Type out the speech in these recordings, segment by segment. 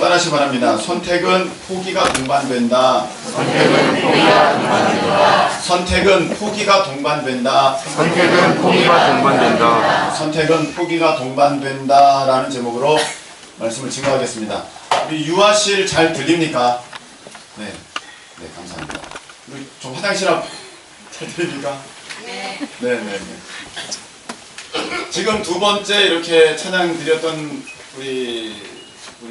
따라하시기 바랍니다. 선택은 포기가 동반된다. 선택은 포기가 동반된다. 선택은 포기가 동반된다. 선택은 포기가 동반된다. 선택은 포기가 동반된다 라는 제목으로 말씀을 증거하겠습니다. 우리 유아실 잘 들립니까? 네, 네, 감사합니다. 우리 좀 화장실 앞 잘 들립니까? 네. 네, 네, 네. 지금 두 번째 이렇게 찬양 드렸던 우리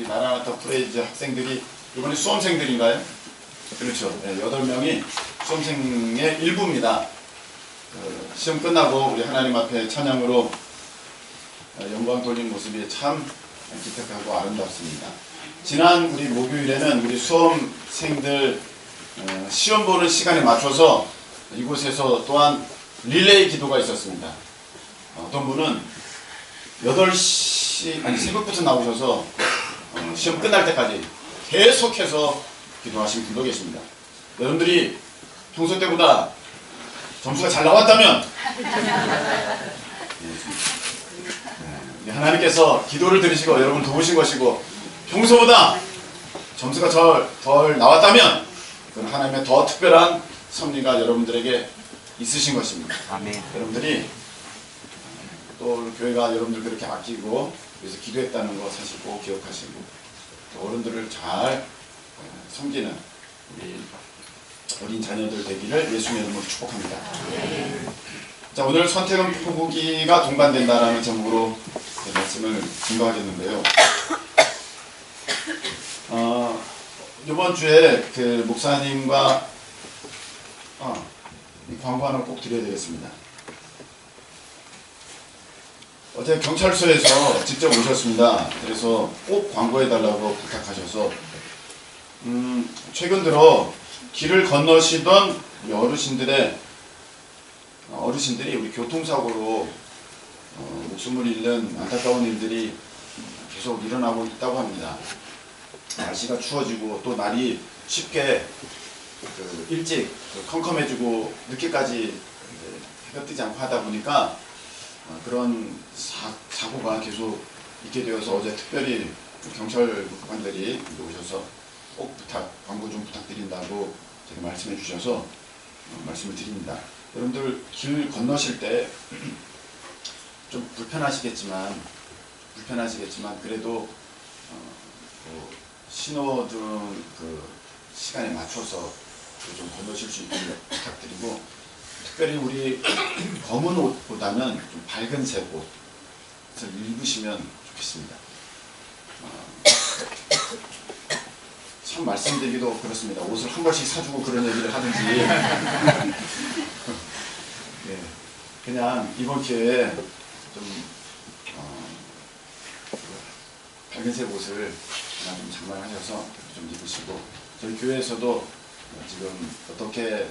나라나타 프레이즈 학생들이 이번에 수험생들인가요? 그렇죠. 네, 8명이 수험생의 일부입니다. 시험 끝나고 우리 하나님 앞에 찬양으로 영광 돌린 모습이 참 기특하고 아름답습니다. 지난 우리 목요일에는 우리 수험생들 시험 보는 시간에 맞춰서 이곳에서 또한 릴레이 기도가 있었습니다. 어떤 분은 8시, 새벽부터 나오셔서 시험 끝날 때까지 계속해서 기도하신 분도 계십니다. 여러분들이 평소 때보다 점수가 잘 나왔다면 하나님께서 기도를 들으시고 여러분 도우신 것이고, 평소보다 점수가 덜 나왔다면 그건 하나님의 더 특별한 섭리가 여러분들에게 있으신 것입니다. 아멘. 여러분들이 또 교회가 여러분들 그렇게 아끼고 그래서 기도했다는 거 사실 꼭 기억하시고, 또 어른들을 잘 섬기는 우리 어린 자녀들 되기를 예수님의 이름으로 축복합니다. 자, 오늘 선택은 포기가 동반된다라는 제목으로 말씀을 증거하겠는데요. 이번 주에 그 목사님과 이 광고 하나 꼭 드려야 되겠습니다. 어제 경찰서에서 직접 오셨습니다. 그래서 꼭 광고해달라고 부탁하셔서 최근 들어 길을 건너시던 우리 어르신들이 우리 교통사고로 목숨을 잃는 안타까운 일들이 계속 일어나고 있다고 합니다. 날씨가 추워지고 또 날이 쉽게 일찍 컴컴해지고 늦게까지 해가 뜨지 않고 하다 보니까 그런 사고가 계속 있게 되어서 어제 특별히 경찰관들이 오셔서 꼭 광고 좀 부탁드린다고 제가 말씀해 주셔서 말씀을 드립니다. 여러분들 길 건너실 때 좀 불편하시겠지만 그래도 신호등 시간에 맞춰서 좀 건너실 수 있도록 부탁드리고, 특별히 우리 검은 옷보다는 좀 밝은 색 옷을 입으시면 좋겠습니다. 참 말씀드리기도 그렇습니다. 옷을 한 벌씩 사주고 그런 얘기를 하든지 네, 그냥 이번 기회에 좀 밝은색 옷을 하나 좀 장만하셔서 좀 입으시고, 저희 교회에서도 지금 어떻게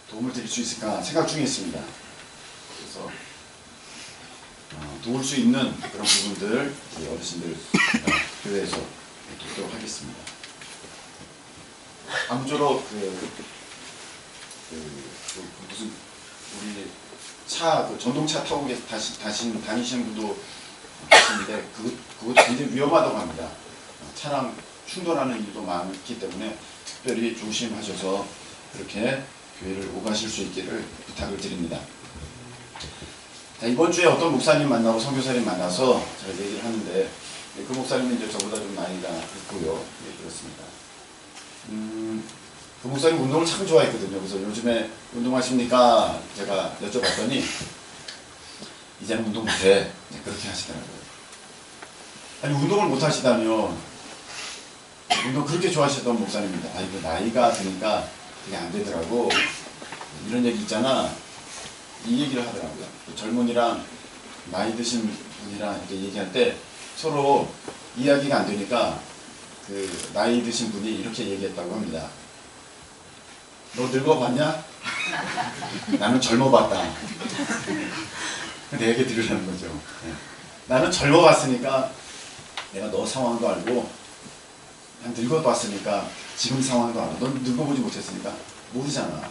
도움을 드릴 수 있을까 생각 중에 있습니다. 그래서 도울 수 있는 그런 부분들 우리 어르신들 교회에서 돕도록 하겠습니다. 아무쪼록 무슨 우리 차 전동차 타고 다니시는 분도 계신데 그것도 굉장히 위험하다고 합니다. 차랑 충돌하는 일도 많기 때문에 특별히 조심하셔서 그렇게 교회를 오가실 수 있기를 부탁을 드립니다. 자, 이번 주에 어떤 목사님 만나고 선교사님 만나서 제가 얘기를 하는데, 그 목사님은 이제 저보다 좀 나이가 있고요. 네, 그렇습니다. 그 목사님 운동을 참 좋아했거든요. 그래서 요즘에 운동하십니까? 제가 여쭤봤더니 이제는 운동 못해. 그렇게 하시더라고요. 아니, 운동을 못 하시다며, 운동 그렇게 좋아하시던 목사님입니다. 이거 나이가 드니까 그게 안 되더라고. 이런 얘기 있잖아. 이 얘기를 하더라고요. 젊은이랑 나이 드신 분이랑 이렇게 얘기할 때 서로 이야기가 안 되니까 나이 드신 분이 이렇게 얘기했다고 합니다. 너 늙어봤냐? 나는 젊어봤다. 내 얘기 들으라는 거죠. 네. 나는 젊어봤으니까 내가 너 상황도 알고, 난 늙어봤으니까 지금 상황도 알아. 넌 늙어보지 못했으니까 모르잖아.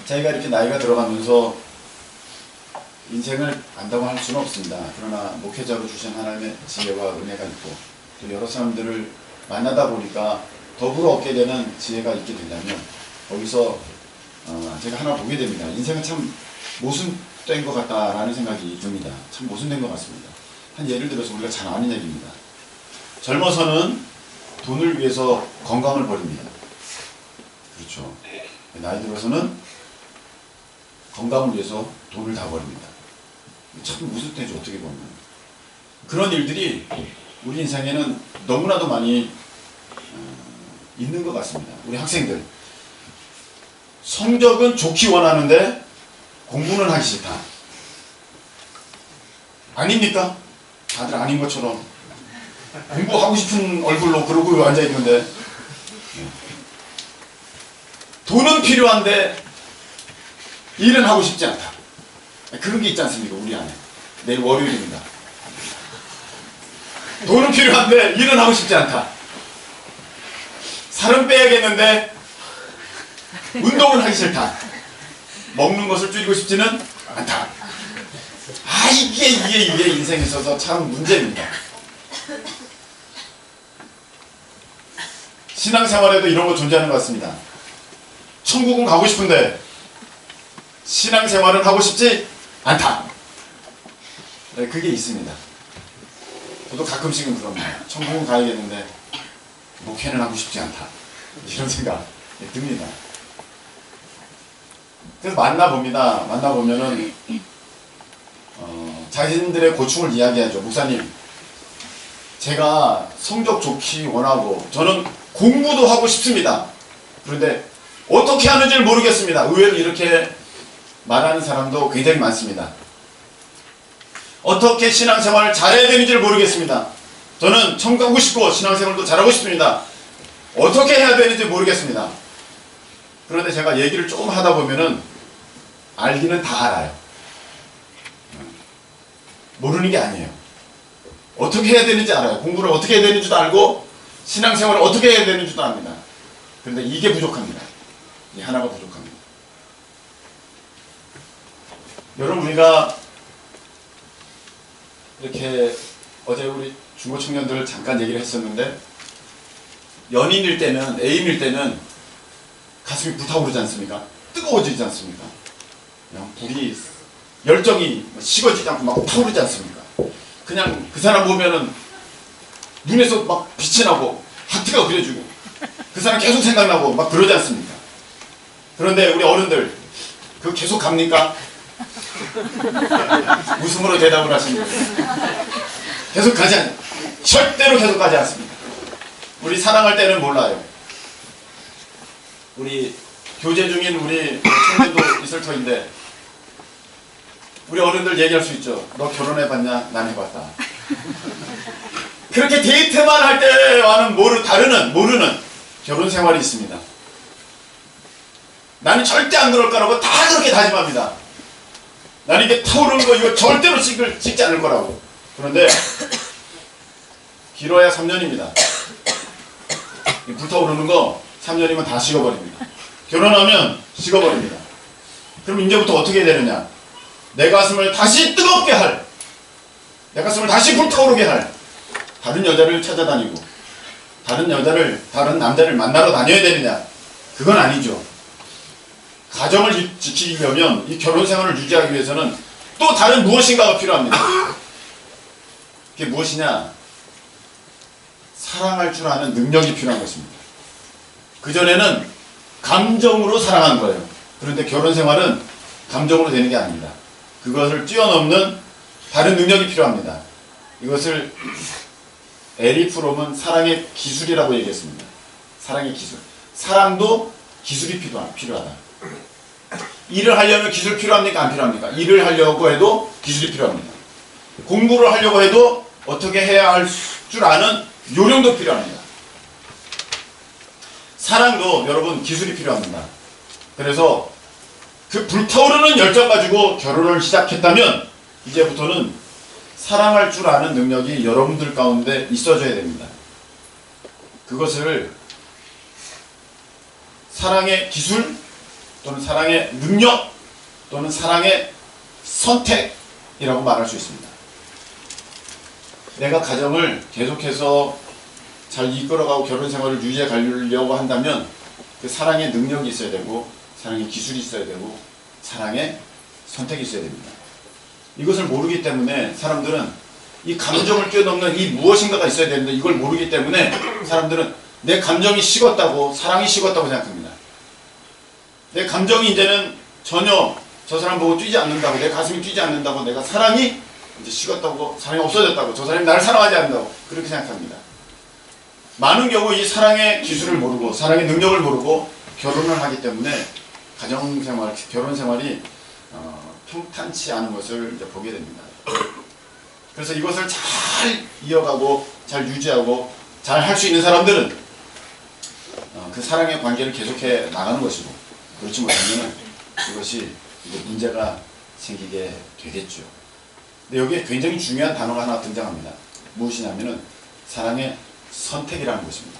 자기가 이렇게 나이가 들어가면서 인생을 안다고 할 수는 없습니다. 그러나 목회자로 주신 하나님의 지혜와 은혜가 있고, 또 여러 사람들을 만나다 보니까 더불어 얻게 되는 지혜가 있게 된다면 거기서 제가 하나 보게 됩니다. 인생은 참 모순된 것 같다라는 생각이 듭니다. 참 모순된 것 같습니다. 한 예를 들어서 우리가 잘 아는 얘기입니다. 젊어서는 돈을 위해서 건강을 버립니다. 그렇죠. 나이 들어서는 건강을 위해서 돈을 다 버립니다. 참 모순되죠, 어떻게 보면. 그런 일들이 우리 인생에는 너무나도 많이 있는 것 같습니다. 우리 학생들 성적은 좋기 원하는데 공부는 하기 싫다. 아닙니까? 다들 아닌 것처럼 공부하고 싶은 얼굴로 그러고 앉아있는데 돈은 필요한데 일은 하고 싶지 않다. 그런 게 있지 않습니까? 우리 안에. 내일 월요일입니다. 돈은 필요한데 일은 하고 싶지 않다. 살은 빼야겠는데 운동은 하기 싫다. 먹는 것을 줄이고 싶지는 않다. 이게 인생에 있어서 참 문제입니다. 신앙생활에도 이런 거 존재하는 것 같습니다. 천국은 가고 싶은데 신앙생활은 하고 싶지 않다. 네, 그게 있습니다. 저도 가끔씩은 그럽니다. 천국은 가야겠는데 목회는 하고 싶지 않다. 이런 생각 듭니다. 그래서 만나봅니다. 만나보면은 자신들의 고충을 이야기하죠. 목사님, 제가 성적 좋기 원하고 저는 공부도 하고 싶습니다. 그런데 어떻게 하는지를 모르겠습니다. 의외로 이렇게 말하는 사람도 굉장히 많습니다. 어떻게 신앙생활을 잘해야 되는지를 모르겠습니다. 저는 천국 가고 싶고 신앙생활도 잘하고 싶습니다. 어떻게 해야 되는지 모르겠습니다. 그런데 제가 얘기를 조금 하다 보면은 알기는 다 알아요. 모르는 게 아니에요. 어떻게 해야 되는지 알아요. 공부를 어떻게 해야 되는지도 알고 신앙생활을 어떻게 해야 되는지도 압니다. 그런데 이게 부족합니다. 이 하나가 부족합니다. 여러분, 우리가 이렇게 어제 우리 중고 청년들 잠깐 얘기를 했었는데 연인일 때는, 애인일 때는 가슴이 불타오르지 않습니까? 뜨거워지지 않습니까? 그냥 불이, 열정이 식어지지 않고 막 타오르지 않습니까? 그냥 그 사람 보면은 눈에서 막 빛이 나고 하트가 그려지고 그 사람 계속 생각나고 막 그러지 않습니까? 그런데 우리 어른들 그거 계속 갑니까? 웃음으로 대답을 하십니다. 계속 가지 않아요. 절대로 계속 가지 않습니다. 우리 사랑할 때는 몰라요. 우리 교제 중인 우리 청년도 있을 터인데 우리 어른들 얘기할 수 있죠. 너 결혼해봤냐? 난 해봤다. 그렇게 데이트만 할 때와는 모르는 결혼 생활이 있습니다. 나는 절대 안 그럴 거라고 다 그렇게 다짐합니다. 나는 이게 타오르는 거 이거 절대로 찍지 않을 거라고. 그런데 길어야 3년입니다. 불타오르는 거 3년이면 다 식어버립니다. 결혼하면 식어버립니다. 그럼 이제부터 어떻게 해야 되느냐? 내 가슴을 다시 뜨겁게 할, 내 가슴을 다시 불타오르게 할 다른 여자를 찾아다니고 다른 남자를 만나러 다녀야 되느냐? 그건 아니죠. 가정을 지키려면 이 결혼 생활을 유지하기 위해서는 또 다른 무엇인가가 필요합니다. 그게 무엇이냐? 사랑할 줄 아는 능력이 필요한 것입니다. 그전에는 감정으로 사랑하는 거예요. 그런데 결혼 생활은 감정으로 되는 게 아닙니다. 그것을 뛰어넘는 다른 능력이 필요합니다. 이것을 에리 프롬은 사랑의 기술이라고 얘기했습니다. 사랑의 기술. 사랑도 기술이 필요하다. 일을 하려면 기술 필요합니까? 안 필요합니까? 일을 하려고 해도 기술이 필요합니다. 공부를 하려고 해도 어떻게 해야 할 줄 아는 요령도 필요합니다. 사랑도 여러분 기술이 필요합니다. 그래서 그 불타오르는 열정 가지고 결혼을 시작했다면 이제부터는 사랑할 줄 아는 능력이 여러분들 가운데 있어줘야 됩니다. 그것을 사랑의 기술 또는 사랑의 능력 또는 사랑의 선택이라고 말할 수 있습니다. 내가 가정을 계속해서 잘 이끌어가고 결혼 생활을 유지해 가려고 한다면 그 사랑의 능력이 있어야 되고 사랑의 기술이 있어야 되고 사랑의 선택이 있어야 됩니다. 이것을 모르기 때문에 사람들은 이 감정을 뛰어넘는 이 무엇인가가 있어야 되는데 이걸 모르기 때문에 사람들은 내 감정이 식었다고 사랑이 식었다고 생각합니다. 내 감정이 이제는 전혀 저 사람 보고 뛰지 않는다고 내 가슴이 뛰지 않는다고 내가 사랑이 이제 식었다고 사랑이 없어졌다고 저 사람이 나를 사랑하지 않는다고 그렇게 생각합니다. 많은 경우 이 사랑의 기술을 모르고 사랑의 능력을 모르고 결혼을 하기 때문에 가정생활, 결혼생활이 평탄치 않은 것을 이제 보게 됩니다. 그래서 이것을 잘 이어가고 잘 유지하고 잘 할 수 있는 사람들은 그 사랑의 관계를 계속해 나가는 것이고 그렇지 못하면 이것이 이제 문제가 생기게 되겠죠. 근데 여기에 굉장히 중요한 단어가 하나 등장합니다. 무엇이냐면은 사랑의 선택이라는 것입니다.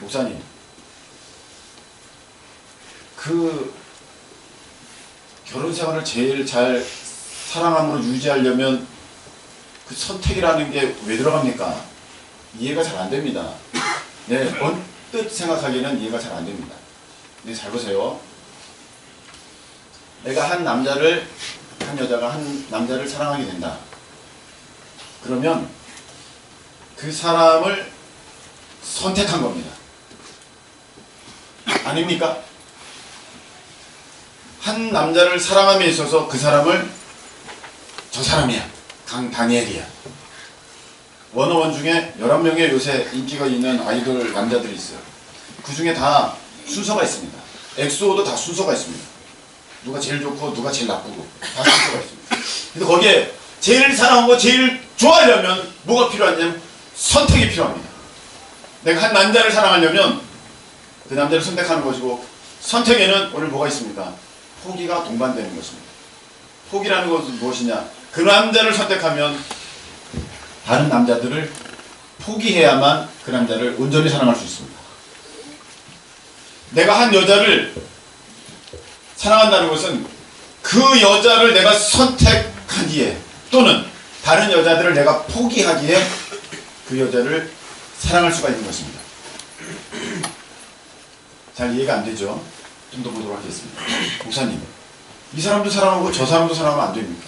목사님, 그 결혼 생활을 제일 잘 사랑함으로 유지하려면 그 선택이라는 게 왜 들어갑니까? 이해가 잘 안 됩니다. 네, 언뜻 생각하기에는 이해가 잘 안 됩니다. 네, 잘 보세요. 내가 한 여자가 한 남자를 사랑하게 된다. 그러면 그 사람을 선택한 겁니다. 아닙니까? 한 남자를 사랑함에 있어서 그 사람을 저 사람이야. 강다니엘이야. 워너원 중에 11명의 요새 인기가 있는 아이돌 남자들이 있어요. 그 중에 다 순서가 있습니다. 엑소도 다 순서가 있습니다. 누가 제일 좋고 누가 제일 나쁘고 다 순서가 있습니다. 근데 거기에 제일 사랑하고 제일 좋아하려면 뭐가 필요하냐면 선택이 필요합니다. 내가 한 남자를 사랑하려면 그 남자를 선택하는 것이고 선택에는 오늘 뭐가 있습니까? 포기가 동반되는 것입니다. 포기라는 것은 무엇이냐? 그 남자를 선택하면 다른 남자들을 포기해야만 그 남자를 온전히 사랑할 수 있습니다. 내가 한 여자를 사랑한다는 것은 그 여자를 내가 선택하기에 또는 다른 여자들을 내가 포기하기에 그 여자를 사랑할 수가 있는 것입니다. 잘 이해가 안 되죠? 좀 더 보도록 하겠습니다. 목사님, 이 사람도 사랑하고 저 사람도 사랑하면 안 됩니까?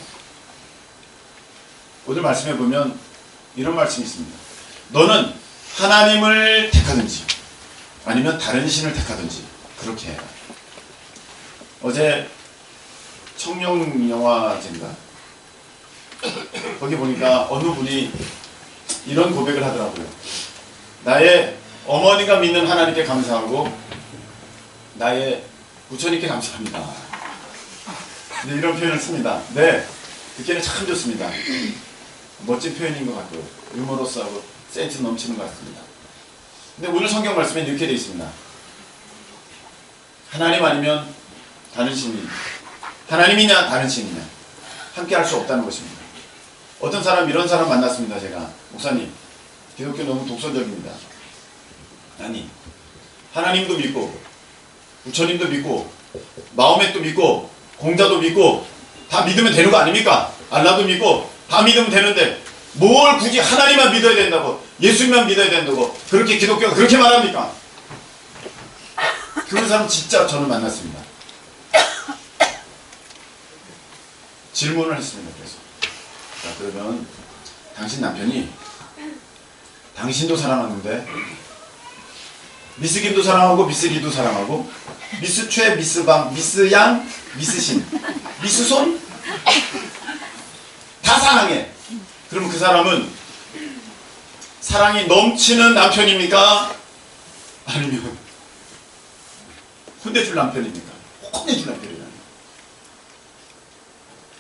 오늘 말씀해 보면 이런 말씀이 있습니다. 너는 하나님을 택하든지 아니면 다른 신을 택하든지 그렇게 해라. 어제 청룡영화제인가? 거기 보니까 어느 분이 이런 고백을 하더라고요. 나의 어머니가 믿는 하나님께 감사하고 나의 부처님께 감사합니다. 근데 이런 표현을 씁니다. 네, 듣기에는 참 좋습니다. 멋진 표현인 것 같고요. 유머러스하고 센스 넘치는 것 같습니다. 근데 오늘 성경 말씀에 이렇게 되어 있습니다. 하나님 아니면 다른 신이, 하나님이냐 다른 신이냐 함께 할 수 없다는 것입니다. 어떤 사람, 이런 사람 만났습니다. 제가 목사님, 기독교 너무 독선적입니다. 아니, 하나님도 믿고 부처님도 믿고 마호멧도 믿고 공자도 믿고 다 믿으면 되는 거 아닙니까? 알라도 믿고 다 믿으면 되는데 뭘 굳이 하나님만 믿어야 된다고, 예수님만 믿어야 된다고 그렇게 기독교가 그렇게 말합니까? 그런 사람 진짜 저는 만났습니다. 질문을 했습니다. 그래서 자, 그러면 당신 남편이 당신도 사랑하는데 미스 김도 사랑하고 미스 리도 사랑하고 미스 최, 미스 방, 미스 양, 미스 신, 미스 손 다 사랑해. 그러면 그 사람은 사랑이 넘치는 남편입니까? 아니면 혼내줄 남편입니까? 혼내줄 남편이라는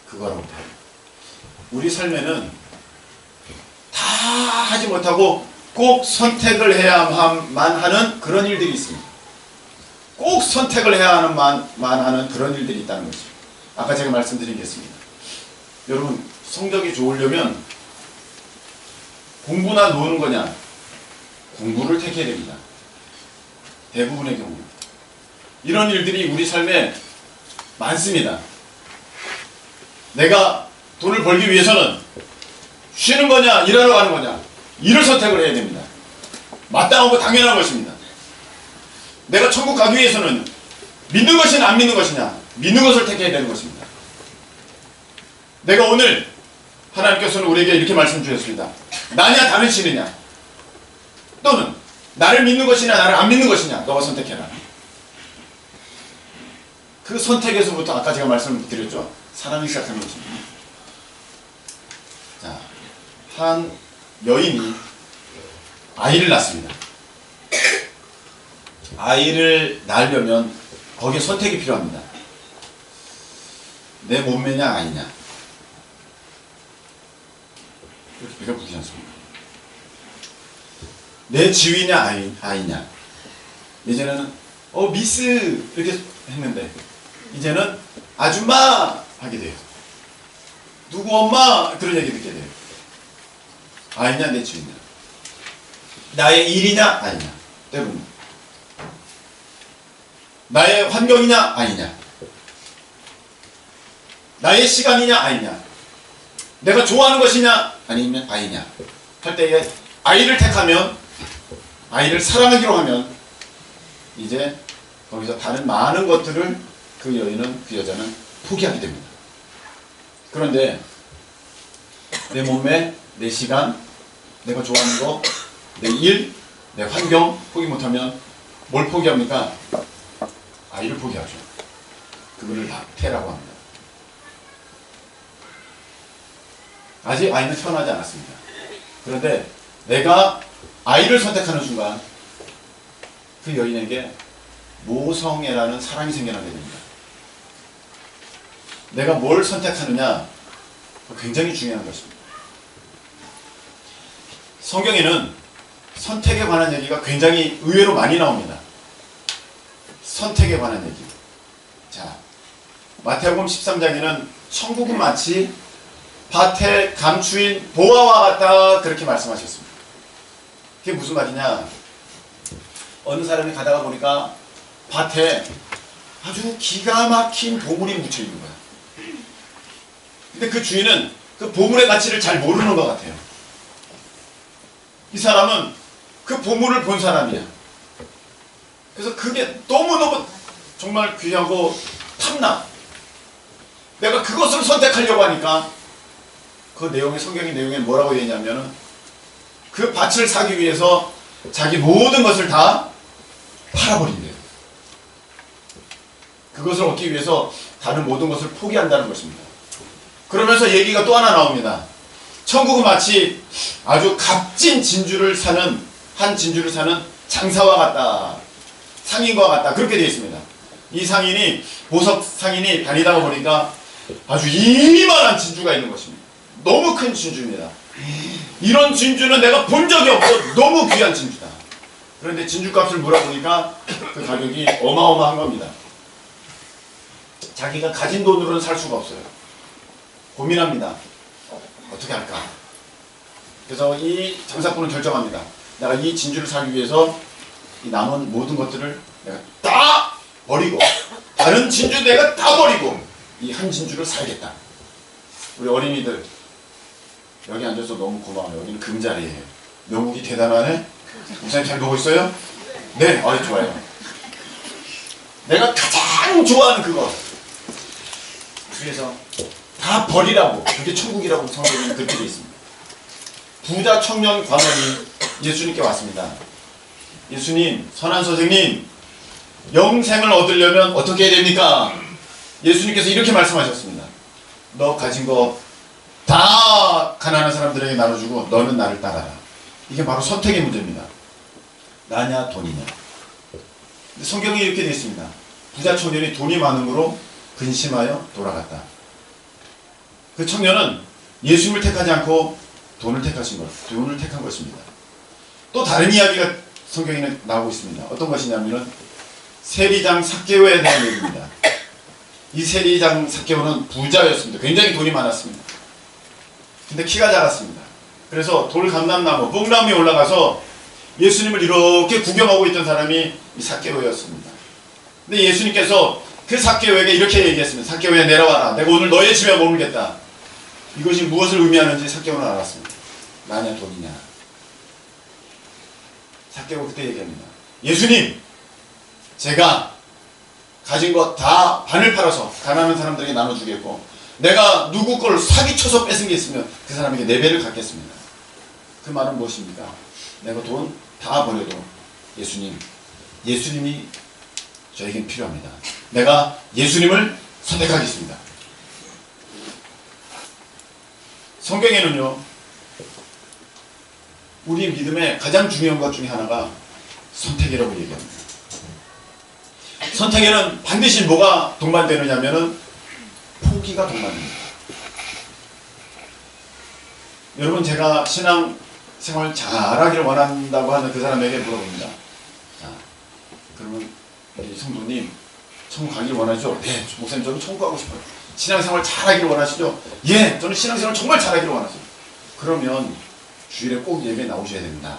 그거라고 봐요. 우리 삶에는 다 하지 못하고 꼭 선택을 해야만 하는 그런 일들이 있습니다. 꼭 선택을 해야 하는 하는 그런 일들이 있다는 거죠. 아까 제가 말씀드리겠습니다. 여러분, 성적이 좋으려면 공부나 노는 거냐? 공부를 택해야 됩니다. 대부분의 경우 이런 일들이 우리 삶에 많습니다. 내가 돈을 벌기 위해서는 쉬는 거냐 일하러 가는 거냐, 이를 선택을 해야 됩니다. 마땅하고 당연한 것입니다. 내가 천국 가기 위해서는 믿는 것이냐 안 믿는 것이냐, 믿는 것을 택해야 되는 것입니다. 내가 오늘 하나님께서는 우리에게 이렇게 말씀 주셨습니다. 나냐 다른 신이냐, 또는 나를 믿는 것이냐 나를 안 믿는 것이냐, 너가 선택해라. 그 선택에서부터 아까 제가 말씀드렸죠, 사랑이 시작하는 것입니다. 자, 한 여인이 아이를 낳습니다. 아이를 낳으려면 거기에 선택이 필요합니다. 내 몸매냐 아니냐, 이렇게 비가 붙이지 않습니까? 내 지위냐 아이냐. 예전에는 미스 이렇게 했는데 이제는 아줌마 하게 돼요. 누구 엄마 그런 얘기 듣게 돼요. 아이냐 내 지위냐, 나의 일이냐 아니냐, 때로는 나의 환경이냐 아니냐, 나의 시간이냐 아니냐, 내가 좋아하는 것이냐 아니면 아이냐 할 때에 아이를 택하면, 아이를 사랑하기로 하면 이제 거기서 다른 많은 것들을 그 여인은, 그 여자는 포기하게 됩니다. 그런데 내 몸매, 내 시간, 내가 좋아하는 거, 내 일, 내 환경 포기 못하면 뭘 포기합니까? 아이를 포기하죠. 그거를 낙태라고 합니다. 아직 아이는 태어나지 않았습니다. 그런데 내가 아이를 선택하는 순간 그 여인에게 모성애라는 사랑이 생겨나게 됩니다. 내가 뭘 선택하느냐, 굉장히 중요한 것입니다. 성경에는 선택에 관한 얘기가 굉장히 의외로 많이 나옵니다. 선택에 관한 얘기. 자, 마태복음 13장에는 천국은 마치 밭의 감추인 보화와 같다, 그렇게 말씀하셨습니다. 그게 무슨 말이냐? 어느 사람이 가다가 보니까 밭에 아주 기가 막힌 보물이 묻혀 있는 거야. 근데 그 주인은 그 보물의 가치를 잘 모르는 것 같아요. 이 사람은 그 보물을 본 사람이야. 그래서 그게 너무너무 정말 귀하고 탐나. 내가 그것을 선택하려고 하니까 그 내용의, 성경의 내용에 뭐라고 되어 있냐면은 그 밭을 사기 위해서 자기 모든 것을 다 팔아버린대요. 그것을 얻기 위해서 다른 모든 것을 포기한다는 것입니다. 그러면서 얘기가 또 하나 나옵니다. 천국은 마치 아주 값진 진주를 사는, 한 진주를 사는 장사와 같다, 상인과 같다, 그렇게 되어 있습니다. 이 상인이, 보석 상인이 다니다가 보니까 아주 이만한 진주가 있는 것입니다. 너무 큰 진주입니다. 이런 진주는 내가 본 적이 없고 너무 귀한 진주다. 그런데 진주값을 물어보니까 그 가격이 어마어마한 겁니다. 자기가 가진 돈으로는 살 수가 없어요. 고민합니다. 어떻게 할까? 그래서 이 장사꾼은 결정합니다. 내가 이 진주를 사기 위해서 이 남은 모든 것들을 내가 다 버리고, 다른 진주 내가 다 버리고 이 한 진주를 살겠다. 우리 어린이들 여기 앉아서 너무 고마워요. 여기는 금자리예요. 명국이 대단하네. 목사님 잘 보고 있어요? 네, 좋아요. 내가 가장 좋아하는 그거, 그래서 다 버리라고, 그게 천국이라고 성경에는 그렇게 되어 있습니다. 부자 청년 관원이 예수님께 왔습니다. 예수님, 선한 선생님, 영생을 얻으려면 어떻게 해야 됩니까? 예수님께서 이렇게 말씀하셨습니다. 너 가진 거 다 가난한 사람들에게 나눠주고 너는 나를 따라라. 이게 바로 선택의 문제입니다. 나냐 돈이냐. 근데 성경이 이렇게 되어 있습니다. 부자 청년이 돈이 많음으로 근심하여 돌아갔다. 그 청년은 예수님을 택하지 않고 돈을 택하신 것, 돈을 택한 것입니다. 또 다른 이야기가 성경에 나오고 있습니다. 어떤 것이냐면은 세리장 삭개오에 대한 얘기입니다. 이 세리장 삭개오는 부자였습니다. 굉장히 돈이 많았습니다. 근데 키가 작았습니다. 그래서 돌감람나무, 뽕나무에 올라가서 예수님을 이렇게 구경하고 있던 사람이 이 삭개오였습니다. 근데 예수님께서 그 삭개오에게 이렇게 얘기했습니다. 삭개오야, 내려와라. 내가 오늘 너의 집에 머물겠다. 이것이 무엇을 의미하는지 삭개오는 알았습니다. 나냐 돈이냐. 삭개오 그때 얘기합니다. 예수님, 제가 가진 것 다 반을 팔아서 가난한 사람들에게 나눠주겠고, 내가 누구 걸 사기쳐서 뺏은 게 있으면 그 사람에게 4배를 갚겠습니다. 그 말은 무엇입니까? 내가 돈 다 버려도 예수님이 저에겐 필요합니다. 내가 예수님을 선택하겠습니다. 성경에는요, 우리 믿음의 가장 중요한 것 중에 하나가 선택이라고 얘기합니다. 선택에는 반드시 뭐가 동반되느냐면은 포기가 동반됩니다. 여러분, 제가 신앙생활 잘하기를 원한다고 하는 그 사람에게 물어봅니다. 자, 그러면 우리 성도님 천국 가기를 원하죠? 네, 목사님 저는 천국 가고 싶어요. 신앙생활 잘하기를 원하시죠? 예, 저는 신앙생활 정말 잘하기를 원하죠. 그러면 주일에 꼭 예배 나오셔야 됩니다.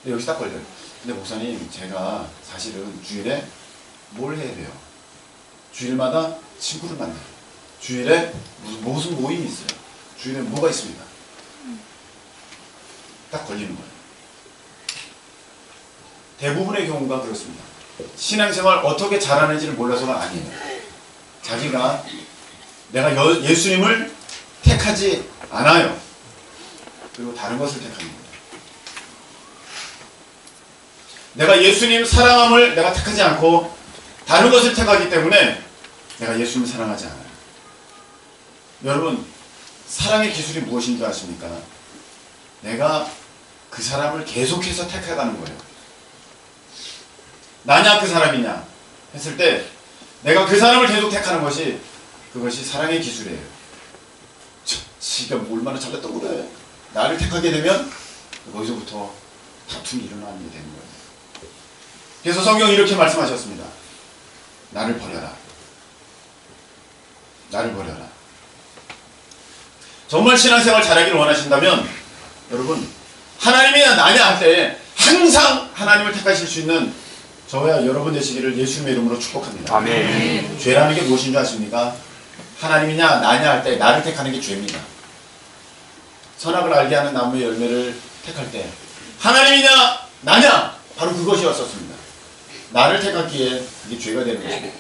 근데 여기서 딱 걸려요. 근데 목사님, 제가 사실은 주일에 뭘 해야 돼요? 주일마다 친구를 만나요. 주일에 무슨 모임이 있어요. 주일에 뭐가 있습니다. 딱 걸리는 거예요. 대부분의 경우가 그렇습니다. 신앙생활 어떻게 잘하는지를 몰라서가 아니에요. 자기가 내가 예수님을 택하지 않아요. 그리고 다른 것을 택합니다. 내가 예수님 사랑함을 내가 택하지 않고 다른 것을 택하기 때문에 내가 예수님을 사랑하지 않아요. 여러분, 사랑의 기술이 무엇인지 아십니까? 내가 그 사람을 계속해서 택해가는 거예요. 나냐 그 사람이냐 했을 때 내가 그 사람을 계속 택하는 것이, 그것이 사랑의 기술이에요. 지가 얼마나 잘났다고 그래. 나를 택하게 되면 거기서부터 다툼이 일어나게 되는 거예요. 그래서 성경이 이렇게 말씀하셨습니다. 나를 버려라. 나를 버려라. 정말 신앙생활 잘하기를 원하신다면 여러분, 하나님이냐 나냐 할 때 항상 하나님을 택하실 수 있는 저와 여러분 되시기를 예수님의 이름으로 축복합니다. 아멘. 죄라는 게 무엇인 줄 아십니까? 하나님이냐 나냐 할 때 나를 택하는 게 죄입니다. 선악을 알게 하는 나무의 열매를 택할 때 하나님이냐 나냐 바로 그것이었었습니다. 나를 택했기에 이게 죄가 되는 것입니다.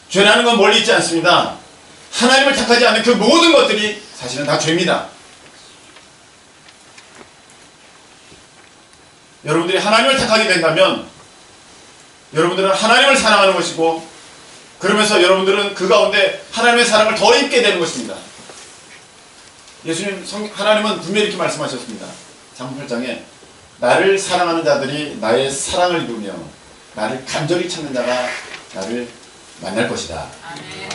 죄라는 건 멀리 있지 않습니다. 하나님을 택하지 않는 그 모든 것들이 사실은 다 죄입니다. 여러분들이 하나님을 택하게 된다면 여러분들은 하나님을 사랑하는 것이고, 그러면서 여러분들은 그 가운데 하나님의 사랑을 더 입게 되는 것입니다. 하나님은 분명히 이렇게 말씀하셨습니다. 잠언 8장에 나를 사랑하는 자들이 나의 사랑을 이루며 나를 간절히 찾는 자가 나를 만날 것이다.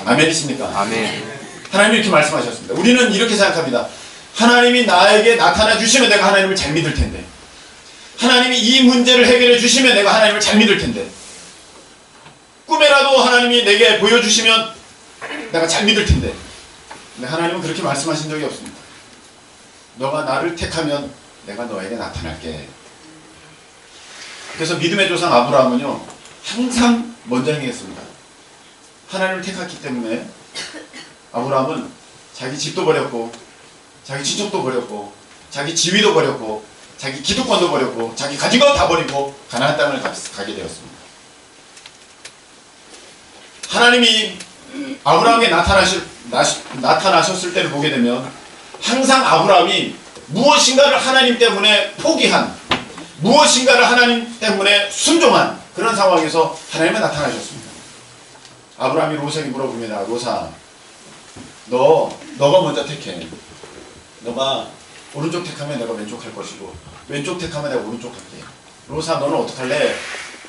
아멘이십니까? 아멘. 하나님이 이렇게 말씀하셨습니다. 우리는 이렇게 생각합니다. 하나님이 나에게 나타나 주시면 내가 하나님을 잘 믿을 텐데, 하나님이 이 문제를 해결해 주시면 내가 하나님을 잘 믿을 텐데, 꿈에라도 하나님이 내게 보여주시면 내가 잘 믿을 텐데. 근데 하나님은 그렇게 말씀하신 적이 없습니다. 너가 나를 택하면 내가 너에게 나타날게. 그래서 믿음의 조상 아브라함은요, 항상 먼저 행했습니다. 하나님을 택했기 때문에 아브라함은 자기 집도 버렸고, 자기 친척도 버렸고, 자기 지위도 버렸고, 자기 기득권도 버렸고, 자기 가진 거 다 버리고 가나안 땅을 가게 되었습니다. 하나님이 아브라함에게 나타나셨을 때를 보게 되면 항상 아브라함이 무엇인가를 하나님 때문에 포기한, 무엇인가를 하나님 때문에 순종한 그런 상황에서 하나님이 나타나셨습니다. 아브라함이 롯에게 물어봅니다. 롯아, 너가 먼저 택해. 너가 오른쪽 택하면 내가 왼쪽 할 것이고, 왼쪽 택하면 내가 오른쪽 할게. 롯아, 너는 어떡할래?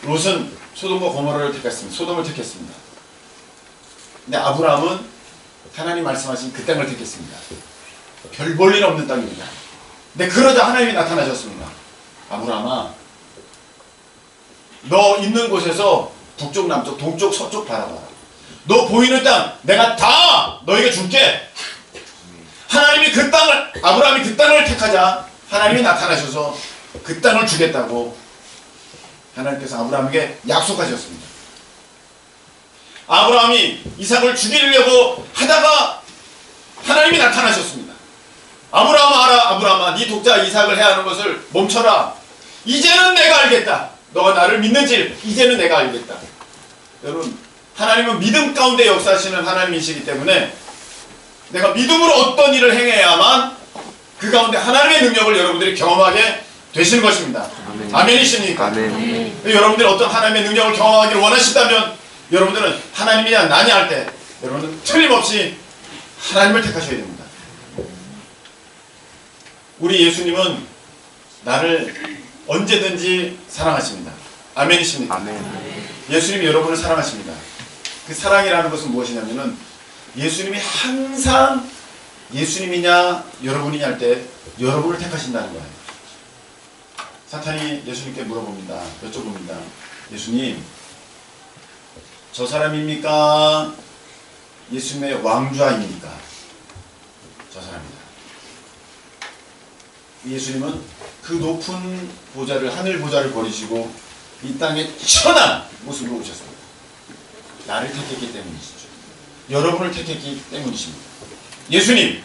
롯은 소돔과 고모라를 택했습니다. 소돔을 택했습니다. 근데 아브라함은 하나님 말씀하신 그 땅을 택했습니다. 별 볼 일 없는 땅입니다. 근데 그러자 하나님이 나타나셨습니다. 아브라함아, 너 있는 곳에서 북쪽, 남쪽, 동쪽, 서쪽 바라봐라. 너 보이는 땅 내가 다 너에게 줄게. 하나님이 그 땅을, 아브라함이 그 땅을 택하자 하나님이 나타나셔서 그 땅을 주겠다고 하나님께서 아브라함에게 약속하셨습니다. 아브라함이 이삭을 죽이려고 하다가 하나님이 나타나셨습니다. 아브라함아, 네 독자 이삭을 해야 하는 것을 멈춰라. 이제는 내가 알겠다. 너가 나를 믿는지 이제는 내가 알겠다. 여러분, 하나님은 믿음 가운데 역사하시는 하나님이시기 때문에 내가 믿음으로 어떤 일을 행해야만 그 가운데 하나님의 능력을 여러분들이 경험하게 되시는 것입니다. 아멘이십니까? 아멘. 여러분들이 어떤 하나님의 능력을 경험하기를 원하신다면 여러분들은 하나님이냐 나냐 할 때 여러분은 틀림없이 하나님을 택하셔야 됩니다. 우리 예수님은 나를 언제든지 사랑하십니다. 아멘이십니까? 아멘. 예수님이 여러분을 사랑하십니다. 그 사랑이라는 것은 무엇이냐면은 예수님이 항상 예수님이냐 여러분이냐 할 때 여러분을 택하신다는 거예요. 사탄이 예수님께 물어봅니다. 여쭤봅니다. 예수님, 저 사람입니까? 예수님의 왕좌입니까? 저 사람이다. 예수님은 그 높은 보좌를, 하늘 보좌를 버리시고 이 땅에 천한 모습으로 오셨습니다. 나를 택했기 때문이시죠. 여러분을 택했기 때문이십니다. 예수님,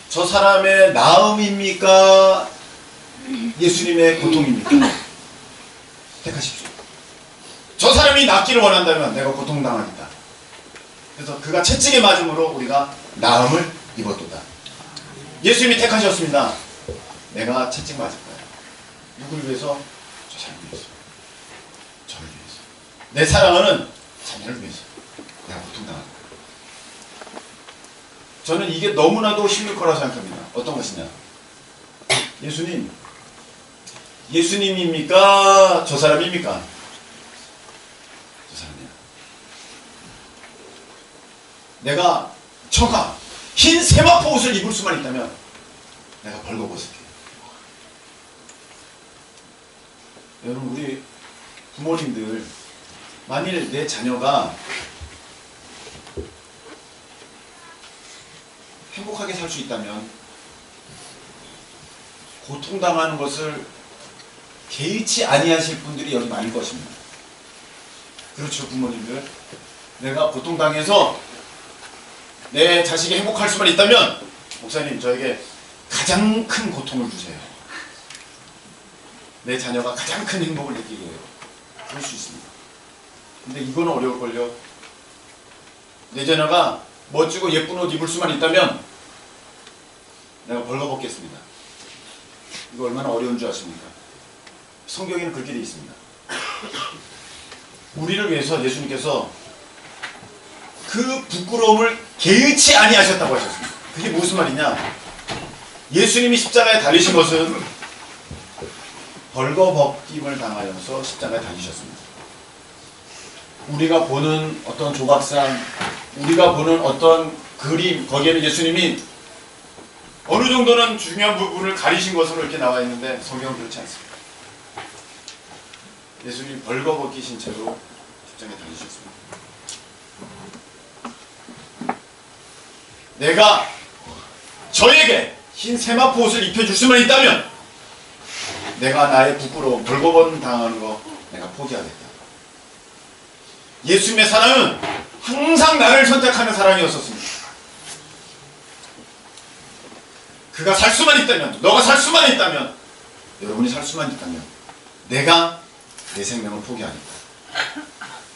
저 사람의 나음입니까? 예수님의 고통입니까? 택하십시오. 저 사람이 낫기를 원한다면 내가 고통당하겠다. 그래서 그가 채찍에 맞음으로 우리가 나음을 입었도다. 예수님이 택하셨습니다. 내가 채찍 맞을 거야. 누굴 위해서? 저 사람을 위해서. 저를 위해서. 내 사랑하는 자녀를 위해서. 내가 고통당할 거야. 저는 이게 너무나도 힘들 거라고 생각합니다. 어떤 것이냐? 예수님, 예수님입니까? 저 사람입니까? 저 사람이야. 내가 처가 흰 세마포 옷을 입을 수만 있다면 내가 벌거벗을게. 여러분, 우리 부모님들 만일 내 자녀가 행복하게 살 수 있다면 고통당하는 것을 개의치 아니하실 분들이 여기 많을 것입니다. 그렇죠, 부모님들. 내가 고통당해서 내 자식이 행복할 수만 있다면 목사님, 저에게 가장 큰 고통을 주세요. 내 자녀가 가장 큰 행복을 느끼게 해요. 그럴 수 있습니다. 근데 이거는 어려울걸요. 내 자녀가 멋지고 예쁜 옷 입을 수만 있다면 내가 벌거벗겠습니다. 이거 얼마나 어려운 줄 아십니까? 성경에는 그렇게 되어 있습니다. 우리를 위해서 예수님께서 그 부끄러움을 개의치 아니하셨다고 하셨습니다. 그게 무슨 말이냐? 예수님이 십자가에 달리신 것은 벌거벗김을 당하여서 십자가에 달리셨습니다. 우리가 보는 어떤 조각상, 우리가 보는 어떤 그림, 거기에는 예수님이 어느 정도는 중요한 부분을 가리신 것으로 이렇게 나와 있는데 성경은 그렇지 않습니다. 예수님이 벌거벗기신 채로 십자가에 달리셨습니다. 내가 저에게 흰 세마포 옷을 입혀줄 수만 있다면 내가 나의 부끄러움, 벌거벗 당하는 거 내가 포기하겠다. 예수님의 사랑은 항상 나를 선택하는 사랑이었었습니다. 그가 살 수만 있다면, 너가 살 수만 있다면, 여러분이 살 수만 있다면 내가 내 생명을 포기하겠다.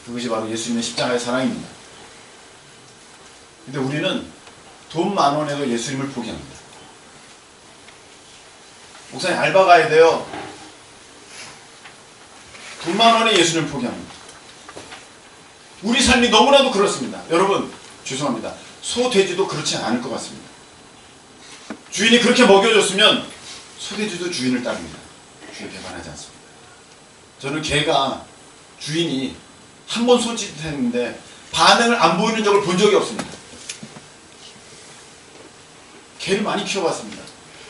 그것이 바로 예수님의 십자가의 사랑입니다. 근데 우리는 돈 10,000원에도 예수님을 포기합니다. 목사님, 알바 가야 돼요. 돈 10,000원에 예수님을 포기합니다. 우리 삶이 너무나도 그렇습니다. 여러분, 죄송합니다. 소, 돼지도 그렇지 않을 것 같습니다. 주인이 그렇게 먹여줬으면 소돼지도 주인을 따릅니다. 주인 배반하지 않습니다. 저는 개가 주인이 한 번 손짓했는데 반응을 안 보이는 적을 본 적이 없습니다. 개를 많이 키워봤습니다.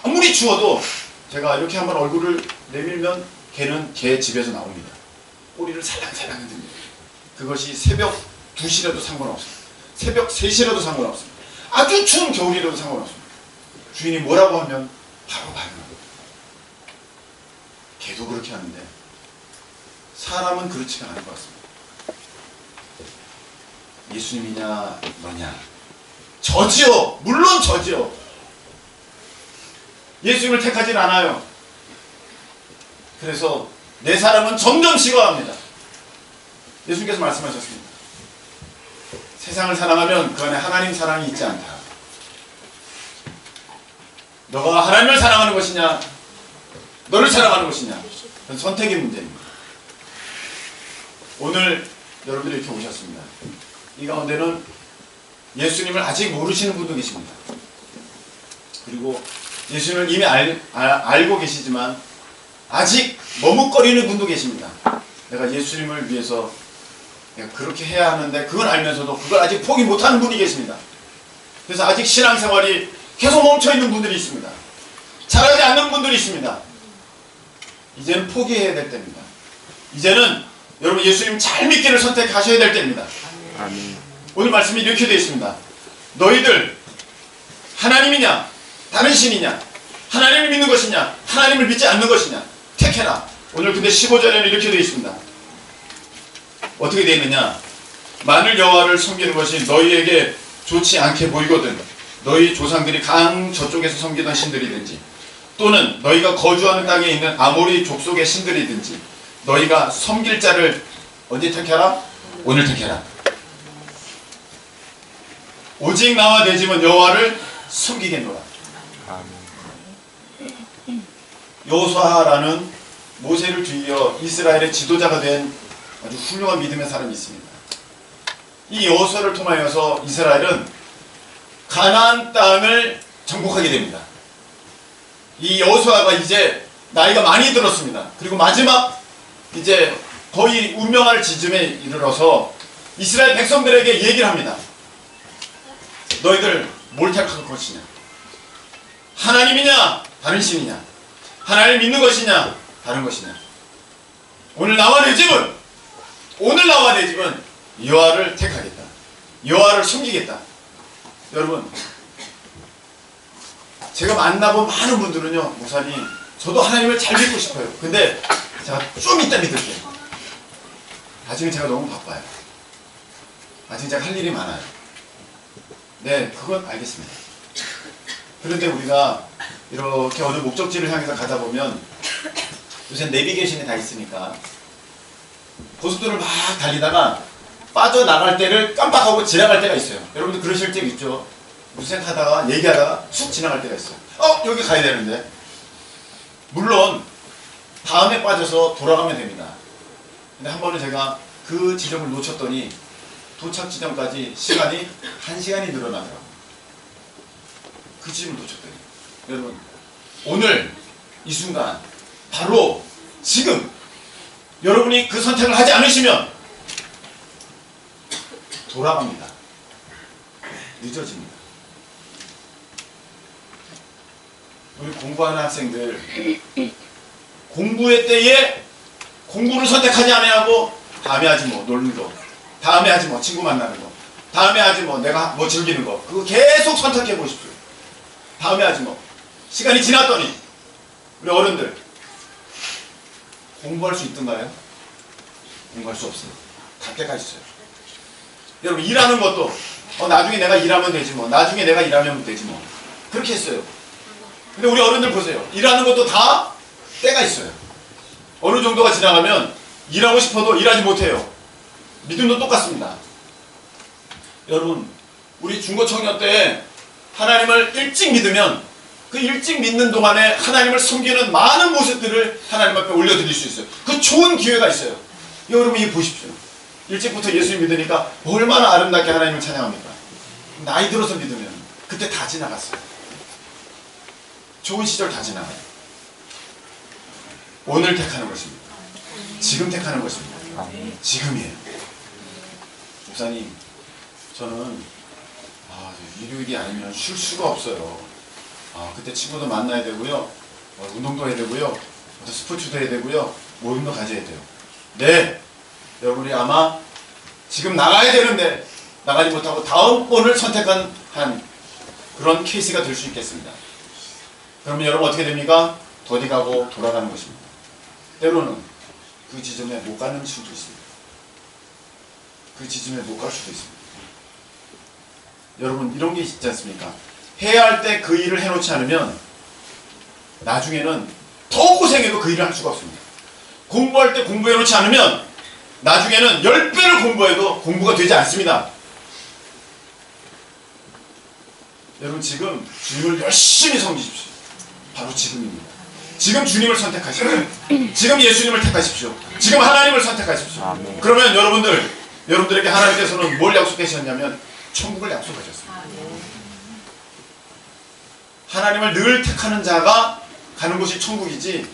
아무리 추워도 제가 이렇게 한번 얼굴을 내밀면 개는 개 집에서 나옵니다. 꼬리를 살랑살랑 흔듭니다. 그것이 새벽 2시라도 상관없습니다. 새벽 3시라도 상관없습니다. 아주 추운 겨울이라도 상관없습니다. 주인이 뭐라고 하면 바로 반응합니다. 개도 그렇게 하는데 사람은 그렇지가 않은 것 같습니다. 예수님이냐 너냐, 저지요. 물론 저지요. 예수님을 택하진 않아요. 그래서 내 사랑은 점점 식어갑니다. 예수님께서 말씀하셨습니다. 세상을 사랑하면 그 안에 하나님 사랑이 있지 않다. 너가 하나님을 사랑하는 것이냐, 너를 사랑하는 것이냐, 그건 선택의 문제입니다. 오늘 여러분들이 이렇게 오셨습니다. 이 가운데는 예수님을 아직 모르시는 분도 계십니다. 그리고 예수님을 이미 알고 계시지만 아직 머뭇거리는 분도 계십니다. 내가 예수님을 위해서 내가 그렇게 해야 하는데 그걸 알면서도 그걸 아직 포기 못하는 분이 계십니다. 그래서 아직 신앙생활이 계속 멈춰있는 분들이 있습니다. 잘하지 않는 분들이 있습니다. 이제는 포기해야 될 때입니다. 이제는 여러분 예수님 잘 믿기를 선택하셔야 될 때입니다. 아멘. 오늘 말씀이 이렇게 되어 있습니다. 너희들 하나님이냐 다른 신이냐, 하나님을 믿는 것이냐 하나님을 믿지 않는 것이냐 택해라. 오늘 근데 15절에는 이렇게 되어 있습니다. 어떻게 되어 있느냐, 만일 여호와를 섬기는 것이 너희에게 좋지 않게 보이거든 너희 조상들이 강 저쪽에서 섬기던 신들이든지 또는 너희가 거주하는 땅에 있는 아모리 족속의 신들이든지 너희가 섬길 자를 언제 택해라? 오늘 택해라. 오직 나와 내 집은 여호와를 섬기겠노라. 아멘. 여호수아라는 모세를 뒤이어 이스라엘의 지도자가 된 아주 훌륭한 믿음의 사람이 있습니다. 이 여호수아를 통하여서 이스라엘은 가나안 땅을 정복하게 됩니다. 이 여호수아가 이제 나이가 많이 들었습니다. 그리고 마지막 이제 거의 운명할 지점에 이르러서 이스라엘 백성들에게 얘기를 합니다. 너희들 뭘 택할 것이냐? 하나님이냐? 다른 신이냐? 하나님을 믿는 것이냐? 다른 것이냐? 오늘 나와 내 집은 여호와를 택하겠다. 여호와를 섬기겠다. 여러분, 제가 만나본 많은 분들은요, 목사님, 저도 하나님을 잘 믿고 싶어요. 근데 제가 좀 이따 믿을게요. 아직은 제가 너무 바빠요. 아직 제가 할 일이 많아요. 네, 그건 알겠습니다. 그런데 우리가 이렇게 어느 목적지를 향해서 가다 보면 요새 내비게이션이 다 있으니까 고속도로를 막 달리다가 빠져나갈 때를 깜빡하고 지나갈 때가 있어요. 여러분들 그러실 때 있죠? 무슨 생각하다가 얘기하다가 쑥 지나갈 때가 있어요. 여기 가야 되는데. 물론 다음에 빠져서 돌아가면 됩니다. 근데 한 번은 제가 그 지점을 놓쳤더니 도착 지점까지 시간이 1시간이 늘어나더라고요. 그 지점을 놓쳤더니. 여러분, 오늘 이 순간 바로 지금 여러분이 그 선택을 하지 않으시면 돌아갑니다. 늦어집니다. 우리 공부하는 학생들 공부의 때에 공부를 선택하지 않아야하고 다음에 하지 뭐 놀는 거, 다음에 하지 뭐 친구 만나는 거, 다음에 하지 뭐 내가 뭐 즐기는 거, 그거 계속 선택해 보십시오. 다음에 하지 뭐. 시간이 지났더니 우리 어른들 공부할 수 있던가요? 공부할 수 없어요. 갈 때가 있어요. 여러분, 일하는 것도 나중에 내가 일하면 되지 뭐, 나중에 내가 일하면 되지 뭐, 그렇게 했어요. 근데 우리 어른들 보세요. 일하는 것도 다 때가 있어요. 어느 정도가 지나가면 일하고 싶어도 일하지 못해요. 믿음도 똑같습니다. 여러분, 우리 중고 청년 때 하나님을 일찍 믿으면 그 일찍 믿는 동안에 하나님을 섬기는 많은 모습들을 하나님 앞에 올려드릴 수 있어요. 그 좋은 기회가 있어요. 여러분, 이거 보십시오. 일찍부터 예수님 믿으니까 얼마나 아름답게 하나님을 찬양합니까? 나이 들어서 믿으면 그때 다 지나갔어요. 좋은 시절 다 지나가요. 오늘 택하는 것입니다. 지금 택하는 것입니다. 지금이에요. 목사님, 저는 일요일이 아니면 쉴 수가 없어요. 그때 친구도 만나야 되고요, 운동도 해야 되고요, 스포츠도 해야 되고요, 모임도 가져야 돼요. 네, 여러분이 아마 지금 나가야 되는데 나가지 못하고 다음 번을 선택한 그런 케이스가 될 수 있겠습니다. 그러면 여러분 어떻게 됩니까? 더디 가고 돌아가는 것입니다. 때로는 그 지점에 못 가는 수도 있습니다. 그 지점에 못 갈 수도 있습니다. 여러분 이런 게 있지 않습니까? 해야 할 때 그 일을 해놓지 않으면 나중에는 더 고생해도 그 일을 할 수가 없습니다. 공부할 때 공부해놓지 않으면 나중에는 10배를 공부해도 공부가 되지 않습니다. 여러분 지금 주님을 열심히 섬기십시오. 바로 지금입니다. 지금 주님을 선택하십시오. 지금 예수님을 택하십시오. 지금 하나님을 선택하십시오. 아멘. 그러면 여러분들에게 하나님께서는 뭘 약속하셨냐면 천국을 약속하셨습니다. 하나님을 늘 택하는 자가 가는 곳이 천국이지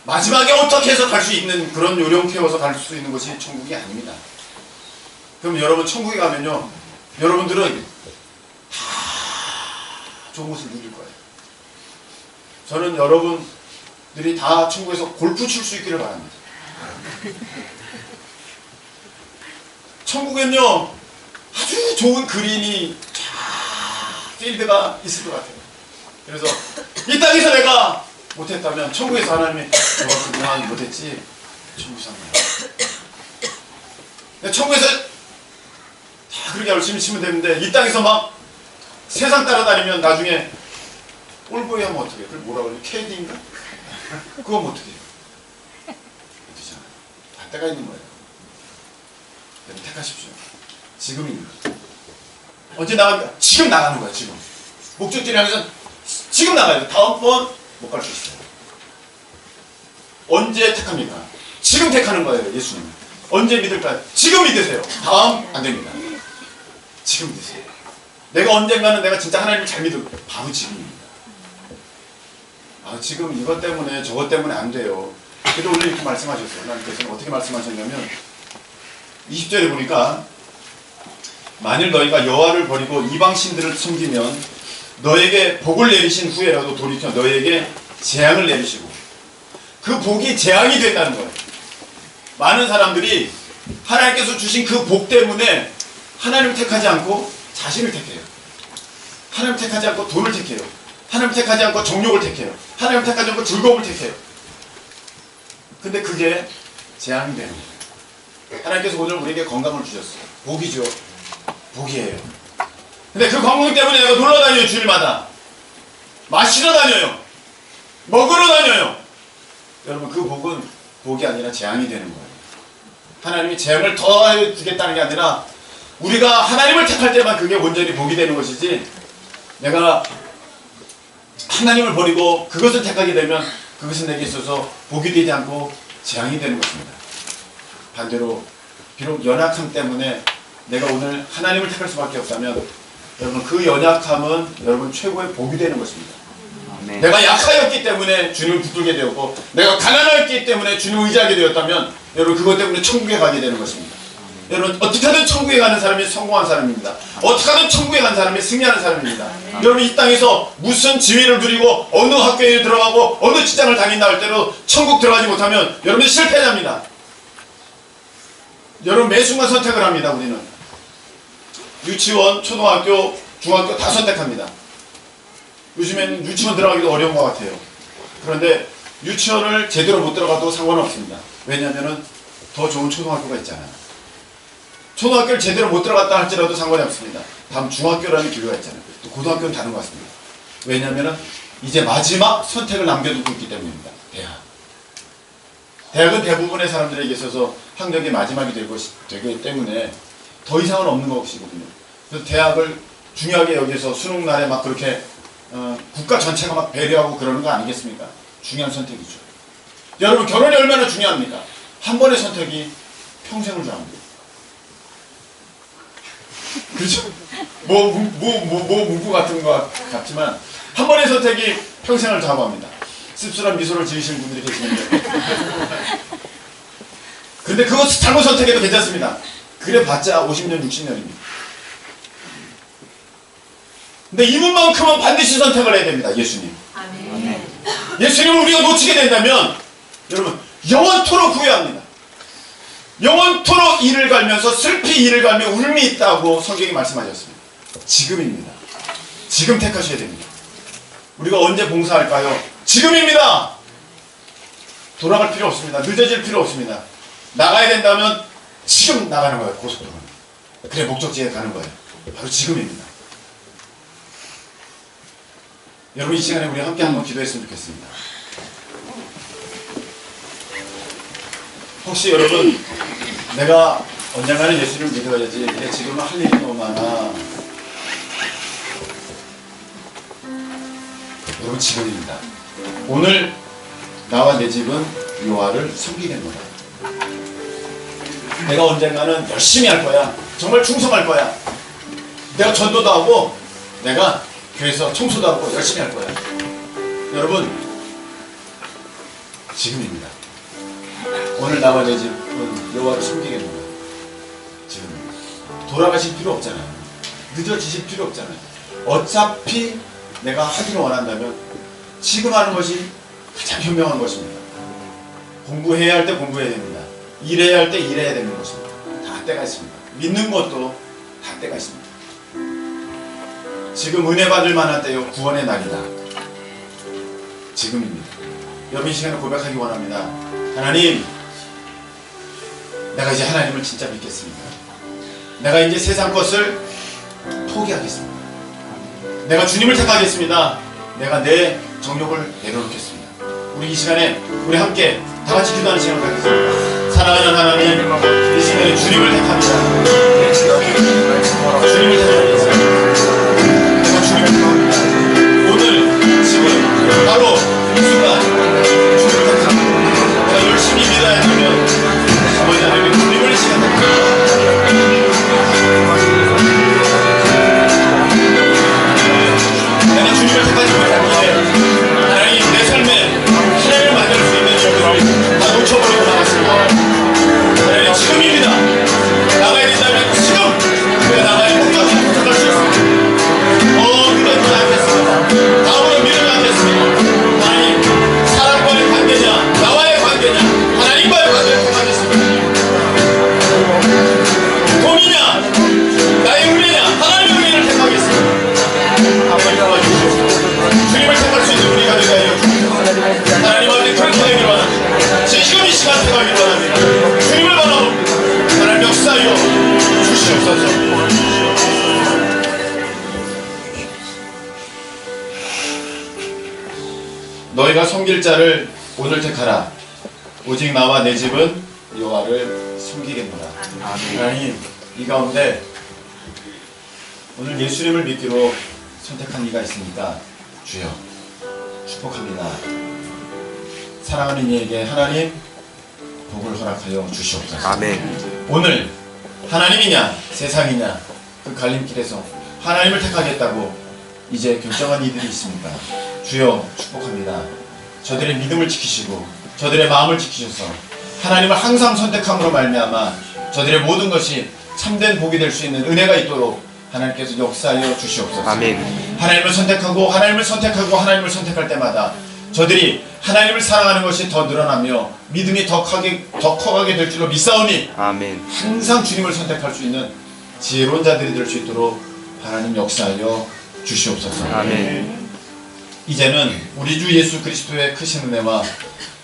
마지막에 어떻게 해서 갈 수 있는 그런 요령 태워서 갈 수 있는 것이 천국이 아닙니다. 그럼 여러분 천국에 가면요 여러분들은 다 좋은 것을 누릴 거예요. 저는 여러분들이 다 천국에서 골프 칠 수 있기를 바랍니다. 천국엔요 아주 좋은 그린이 쫙 필드가 있을 것 같아요. 그래서 이 땅에서 내가 못했다면 천국에서 하나님이 너가 그동안 못했지 천국에서 한번 천국에서 다 그렇게 열심히 치면 되는데 이 땅에서 막 세상 따라다니면 나중에 올보이 하면 어떻게 해? 그걸 뭐라 그러지? KD인가? 그건 어떻게 해요? 되잖아요. 다 때가 있는 거예요. 여러분 택하십시오. 지금입니다. 언제 나갑니까? 지금 나가는 거예요. 지금 목적지를 향해서 지금 나가야 돼요. 다음번 못 갈 수 있어요. 언제 택합니까? 지금 택하는 거예요. 예수님. 언제 믿을까요? 지금 믿으세요. 다음 안 됩니다. 지금 믿으세요. 내가 언젠가는 내가 진짜 하나님을 잘 믿을 바로 지금입니다. 지금 이것 때문에 저것 때문에 안 돼요. 그래도 오늘 이렇게 말씀하셨어요. 하나님께서는 어떻게 말씀하셨냐면 20절에 보니까 만일 너희가 여호와를 버리고 이방 신들을 섬기면 너에게 복을 내리신 후에라도 돌이켜 너에게 재앙을 내리시고 그 복이 재앙이 된다는 거예요. 많은 사람들이 하나님께서 주신 그 복 때문에 하나님을 택하지 않고 자신을 택해요. 하나님을 택하지 않고 돈을 택해요. 하나님을 택하지 않고 정욕을 택해요. 하나님을 택하지 않고 즐거움을 택해요. 근데 그게 재앙이 되는 거예요. 하나님께서 오늘 우리에게 건강을 주셨어요. 복이죠. 복이에요. 근데 그 건강 때문에 내가 놀러 다녀요. 주일마다 마시러 다녀요. 먹으러 다녀요. 여러분 그 복은 복이 아니라 재앙이 되는 거예요. 하나님이 재앙을 더 주겠다는 게 아니라 우리가 하나님을 택할 때만 그게 온전히 복이 되는 것이지 내가 하나님을 버리고 그것을 택하게 되면 그것은 내게 있어서 복이 되지 않고 재앙이 되는 것입니다. 반대로 비록 연약함 때문에 내가 오늘 하나님을 택할 수밖에 없다면 여러분 그 연약함은 여러분 최고의 복이 되는 것입니다. 아멘. 내가 약하였기 때문에 주님을 붙들게 되었고 내가 가난했기 때문에 주님을 의지하게 되었다면 여러분 그것 때문에 천국에 가게 되는 것입니다. 여러분 어떻게 하든 천국에 가는 사람이 성공한 사람입니다. 어떻게 하든 천국에 가는 사람이 승리하는 사람입니다. 여러분 이 땅에서 무슨 지위를 누리고 어느 학교에 들어가고 어느 직장을 다닌다 할 때로 천국 들어가지 못하면 여러분 실패자입니다. 여러분 매 순간 선택을 합니다. 우리는 유치원, 초등학교, 중학교 다 선택합니다. 요즘에는 유치원 들어가기도 어려운 것 같아요. 그런데 유치원을 제대로 못 들어가도 상관은 없습니다. 왜냐하면 더 좋은 초등학교가 있잖아요. 초등학교를 제대로 못 들어갔다 할지라도 상관이 없습니다. 다음 중학교라는 기회가 있잖아요. 또 고등학교는 다른 것 같습니다. 왜냐하면 이제 마지막 선택을 남겨두고 있기 때문입니다. 대학은 대부분의 사람들에게 있어서 학력이 마지막이 되기 때문에 더 이상은 없는 것이거든요. 그래서 대학을 중요하게 여기서 수능날에 막 그렇게 국가 전체가 막 배려하고 그러는 거 아니겠습니까? 중요한 선택이죠. 여러분 결혼이 얼마나 중요합니까? 한 번의 선택이 평생을 좌우합니다. 그렇죠? 문구 같은 것 같지만 한 번의 선택이 평생을 좌우합니다. 씁쓸한 미소를 지으시는 분들이 계시는데 근데 그거 잘못 선택해도 괜찮습니다. 그래 봤자 50년, 60년입니다. 근데 이분만큼은 반드시 선택을 해야 됩니다. 예수님. 아멘. 예수님을 우리가 놓치게 된다면 여러분 영원토록 후회합니다. 영원토록 이를 갈면서 슬피 이를 갈며 울미 있다고 성경이 말씀하셨습니다. 지금입니다. 지금 택하셔야 됩니다. 우리가 언제 봉사할까요? 지금입니다. 돌아갈 필요 없습니다. 늦어질 필요 없습니다. 나가야 된다면 지금 나가는 거예요. 고속도로는. 그래 목적지에 가는 거예요. 바로 지금입니다. 여러분, 이 시간에 우리 함께 한번 기도했으면 좋겠습니다. 혹시 여러분, 내가 언젠가는 예수를 믿어야지, 근데 지금은 할 일이 너무 많아. 여러분, 지금입니다. 오늘 나와 내 집은 여호와를 섬기겠노라. 내가 언젠가는 열심히 할 거야. 정말 충성할 거야. 내가 전도도 하고 내가 교회에서 청소도 하고 열심히 할 거야. 여러분, 지금입니다. 오늘 나와 내 집은 여호와를 섬기겠노라. 지금입니다. 돌아가실 필요 없잖아요. 늦어지실 필요 없잖아요. 어차피 내가 하기를 원한다면 지금 하는 것이 가장 현명한 것입니다. 공부해야 할 때 공부해야 됩니다. 일해야 할 때 일해야 되는 것입니다. 다 때가 있습니다. 믿는 것도 다 때가 있습니다. 지금 은혜 받을 만한 때요, 구원의 날이다. 지금입니다. 여러분, 이 시간에 고백하기 원합니다. 하나님, 내가 이제 하나님을 진짜 믿겠습니다. 내가 이제 세상 것을 포기하겠습니다. 내가 주님을 택하겠습니다. 내가 내 정욕을 내려놓겠습니다. 우리 이 시간에 우리 함께 다 같이 기도하는 시간을 갖겠습니다. 사랑하는 하나님, 이 시간에 주님을 택합니다. 주님을 택합니다. 내가 주님을 택합니다. 오늘 지금 바로 이 순간 주님을 택합니다. 내가 열심히 믿어야 되면 아버지 하나님 주님을 시간 택합니다. 내가 주님을 택하지 못했는데 하나님 내 삶에 하나님을 만들 수 있는 일들을 다 놓쳐버리고 나갔습니다. 하나님 지금입니다. 나가야 된다면 지금 내가 나가야 목적지 도착할 수 있습니다. 그러지 않겠습니다. 다음으로 미루지 않겠습니다. 하나님 사람과의 관계냐 나와의 관계냐 하나님과의 관계를 택하겠습니다. 돈이냐 나의 은혜냐 하나님의 은혜를 택하겠습니다. 아버지 도와주시옵소서. 주님을 택할 수 있는 우리가 되게 하여 주옵소서. 하나님 앞에 그렇게 되기를 원합니다. 지금 이 시간 택하기를 원합니다. 주님을 바라봅니다. 하나님 역사하여 주시옵소서. 너희가 섬길 자를 오늘 택하라. 오직 나와 내 집은 여호와를 섬기겠노라. 하나님, 이 가운데 오늘 예수님을 믿기로 선택한 이가 있으니까 주여 축복합니다. 사랑하는 이에게 하나님 복을 허락하여 주시옵소서. 아멘. 오늘 하나님이냐 세상이냐 그 갈림길에서 하나님을 택하겠다고 이제 결정한 이들이 있습니다. 주여 축복합니다. 저들의 믿음을 지키시고 저들의 마음을 지키셔서 하나님을 항상 선택함으로 말미암아 저들의 모든 것이 참된 복이 될 수 있는 은혜가 있도록 하나님께서 역사하여 주시옵소서. 아멘. 하나님을 선택하고 하나님을 선택하고 하나님을 선택할 때마다 저들이 하나님을 사랑하는 것이 더 늘어나며 믿음이 더 커가게 될 줄로 믿사오니 아멘. 항상 주님을 선택할 수 있는 지혜로운 자들이 될 수 있도록 하나님 역사하여 주시옵소서. 아멘. 이제는 우리 주 예수 그리스도의 크신 은혜와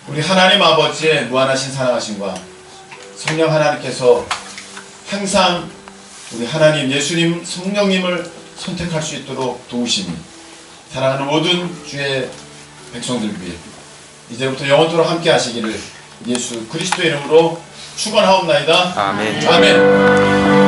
우리 하나님 아버지의 무한하신 사랑하심과 성령 하나님께서 항상 우리 하나님 예수님 성령님을 선택할 수 있도록 도우심이 사랑하는 모든 주의 백성들 위해 이제부터 영원토록 함께 하시기를 예수 그리스도의 이름으로 축원하옵나이다. 아멘. 아멘.